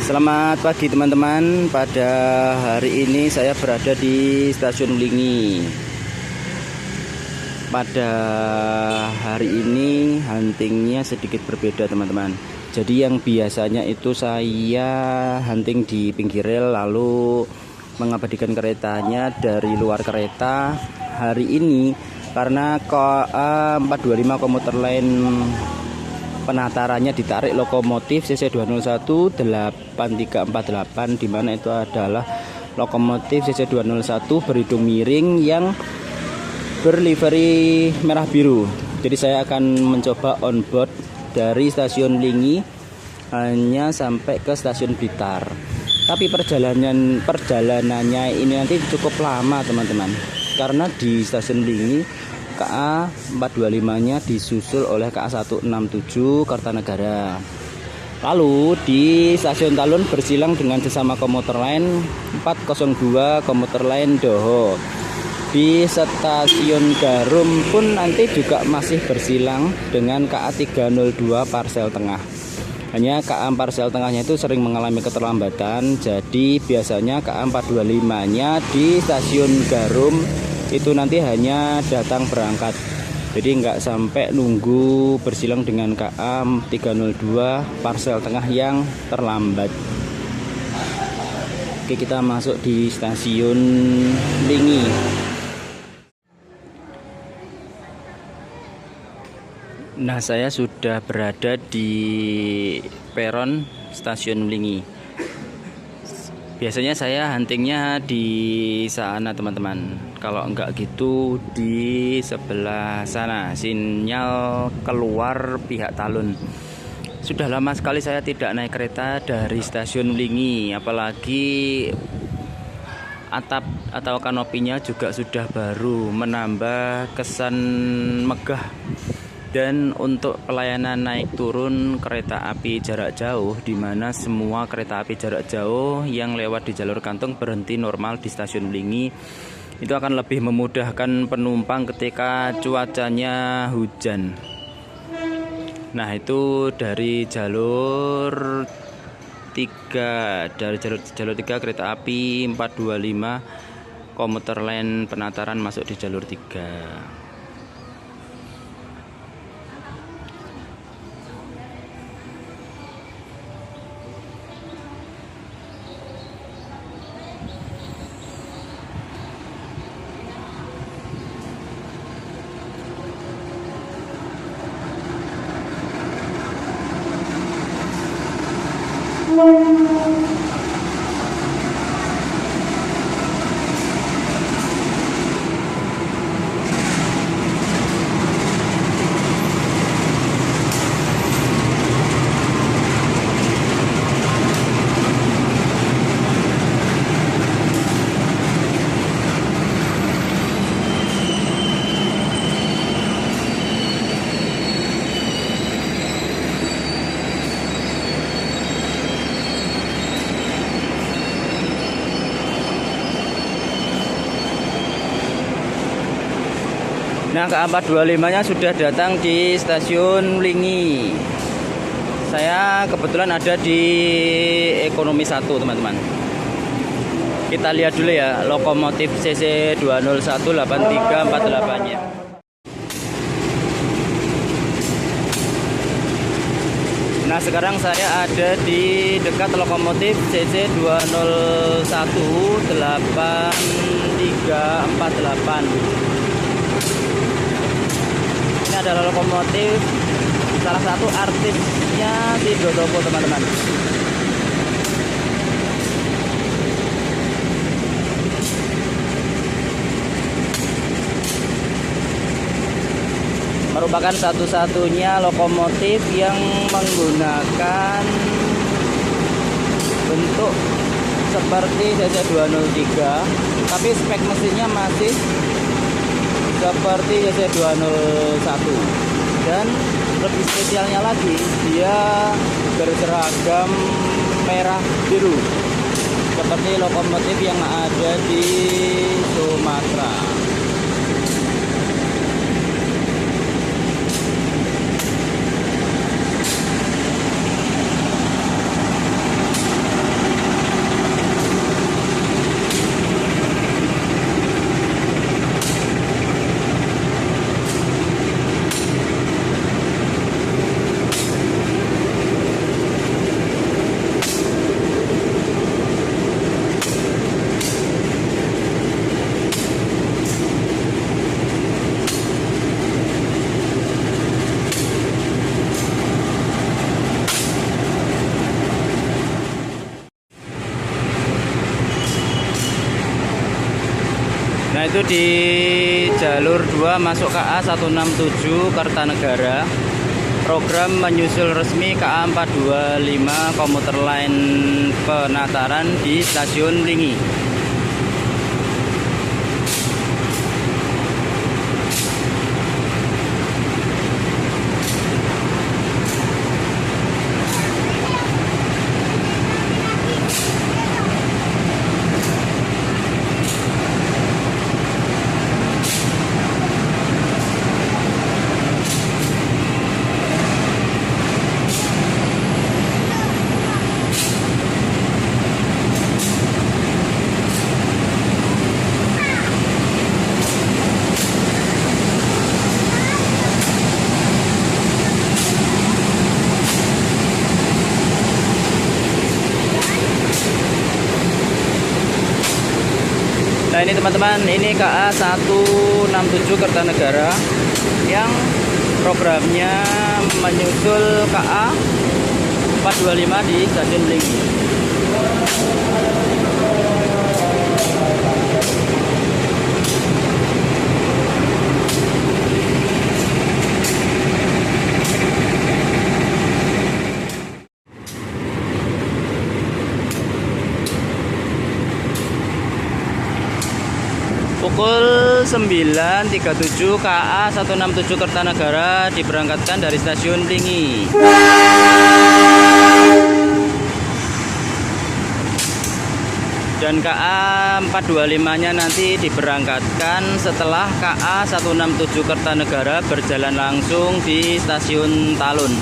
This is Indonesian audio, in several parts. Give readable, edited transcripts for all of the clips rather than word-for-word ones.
Selamat pagi teman-teman. Pada hari ini saya berada di Stasiun Wlingi. Pada hari ini huntingnya sedikit berbeda teman-teman. Jadi yang biasanya itu saya hunting di pinggir rel lalu mengabadikan keretanya dari luar kereta. Hari ini karena KA 425 komuter lain penatarannya ditarik lokomotif CC201 8348, di mana itu adalah lokomotif CC201 berhidung miring yang berlivery merah biru. Jadi saya akan mencoba on board dari stasiun Wlingi hanya sampai ke stasiun Blitar. Tapi perjalanannya ini nanti cukup lama teman-teman, karena di stasiun Wlingi KA 425-nya disusul oleh KA 167 Kertanegara. Lalu di stasiun Talun bersilang dengan sesama komuter lain 402 komuter lain Doho. Di stasiun Garum pun nanti juga masih bersilang dengan KA 302 Parsel Tengah. Hanya KA Parsel Tengahnya itu sering mengalami keterlambatan, jadi biasanya KA 425-nya di stasiun Garum itu nanti hanya datang berangkat, jadi nggak sampai nunggu bersilang dengan KA 302 Parsel Tengah yang terlambat. Oke, kita masuk di stasiun Wlingi. Nah, saya sudah berada di peron stasiun Wlingi. Biasanya saya huntingnya di sana teman-teman. Kalau enggak gitu di sebelah sana, sinyal keluar pihak Talun. Sudah lama sekali saya tidak naik kereta dari stasiun Wlingi, apalagi atap atau kanopinya juga sudah baru, menambah kesan megah. Dan untuk pelayanan naik turun kereta api jarak jauh, di mana semua kereta api jarak jauh yang lewat di jalur kantong berhenti normal di stasiun Wlingi, itu akan lebih memudahkan penumpang ketika cuacanya hujan. Nah, itu dari jalur 3, jalur 3 kereta api 425 komuter lain penataran masuk di jalur 3. Nah, KA 425-nya sudah datang di stasiun Wlingi. Saya kebetulan ada di ekonomi 1 teman-teman. Kita lihat dulu ya lokomotif CC2018348-nya. Nah, sekarang saya ada di dekat lokomotif CC2018348. Ini adalah lokomotif salah satu artisnya di Dodopo teman-teman. Merupakan satu-satunya lokomotif yang menggunakan bentuk seperti CC203, tapi spek mesinnya masih seperti CC201. Dan lebih spesialnya lagi, dia berseragam merah biru seperti lokomotif yang ada di Sumatera. itu di jalur 2 masuk KA 167 Kertanegara. Program menyusul resmi KA 425 komuter lain Penataran di stasiun Lingi. Nah ini teman-teman, ini KA 167 Kertanegara yang programnya menyusul KA 425 di stasiun Lingi. Pukul 9.37 KA 167 Kertanegara diberangkatkan dari stasiun Lingi. Dan KA 425-nya nanti diberangkatkan setelah KA 167 Kertanegara berjalan langsung di stasiun Talun.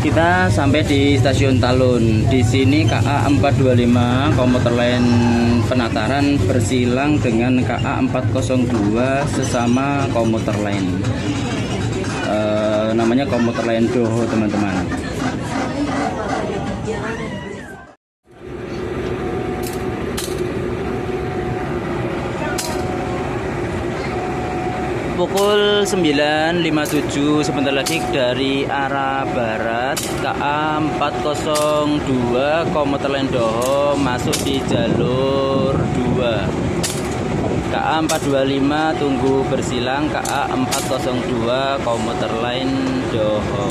Kita sampai di stasiun Talun. Di sini KA 425 komuter lain Penataran bersilang dengan KA 402 sesama komuter lain. Namanya komuter lain Doho, teman-teman. Pukul 9.57 sebentar lagi dari arah barat KA 402 komuter lain Doho masuk di jalur 2. KA 425 tunggu bersilang KA 402 komuter lain Doho.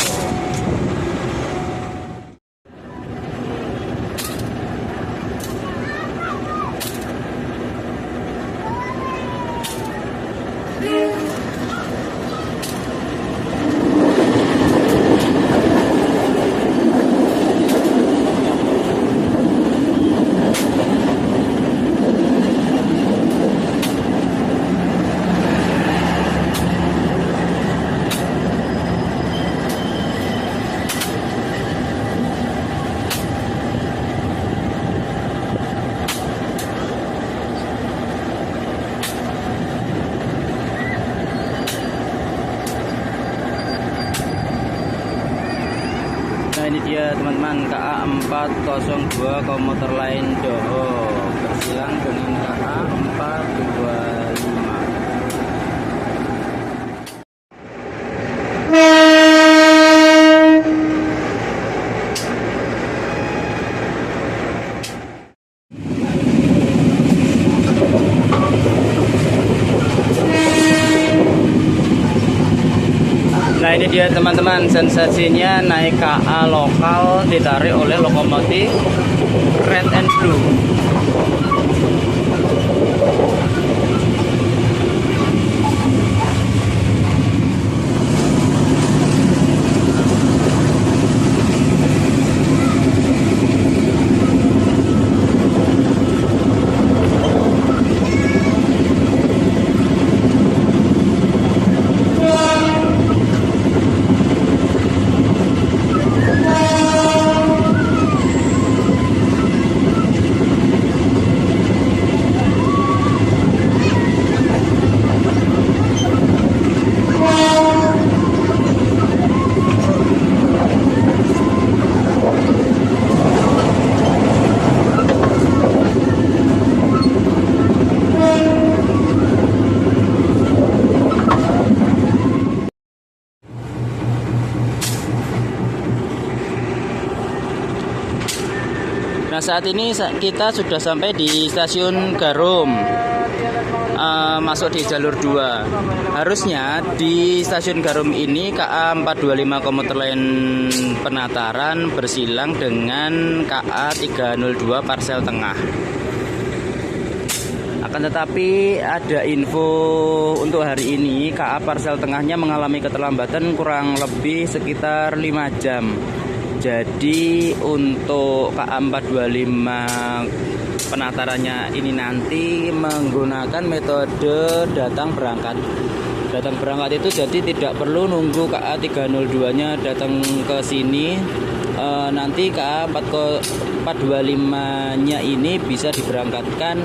dia teman-teman, KA 402 komuter lain Doho bersilang dengan KA 425. Nah ini dia teman-teman, sensasinya naik KA lokal ditarik oleh lokomotif Red and Blue. Nah saat ini kita sudah sampai di stasiun Garum, masuk di jalur 2. Harusnya di stasiun Garum ini KA 425 komuter lain Penataran bersilang dengan KA 302 Parsel Tengah. Akan tetapi ada info untuk hari ini, KA Parsel Tengahnya mengalami keterlambatan kurang lebih sekitar 5 jam. Jadi untuk KA 425 penatarannya ini nanti menggunakan metode datang berangkat. Datang berangkat itu jadi tidak perlu nunggu KA 302 nya datang ke sini. Nanti KA 425 nya ini bisa diberangkatkan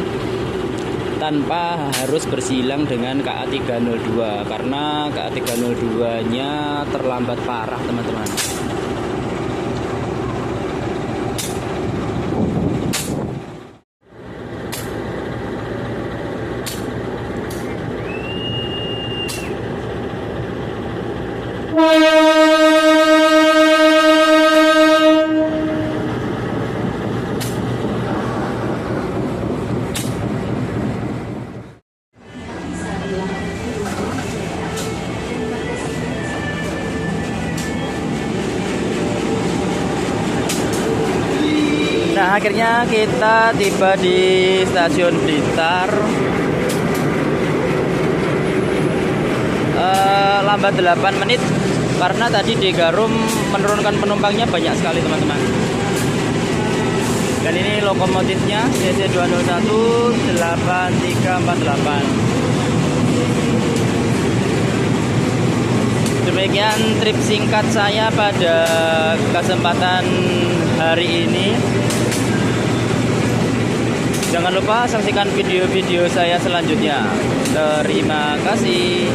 tanpa harus bersilang dengan KA 302 karena KA 302 nya terlambat parah teman-teman. Nah akhirnya kita tiba di stasiun Blitar. Lambat 8 menit karena tadi di Garum menurunkan penumpangnya banyak sekali teman-teman. Dan ini lokomotifnya CC 201 8348. Demikian trip singkat saya pada kesempatan hari ini. Jangan lupa saksikan video-video saya selanjutnya. Terima kasih.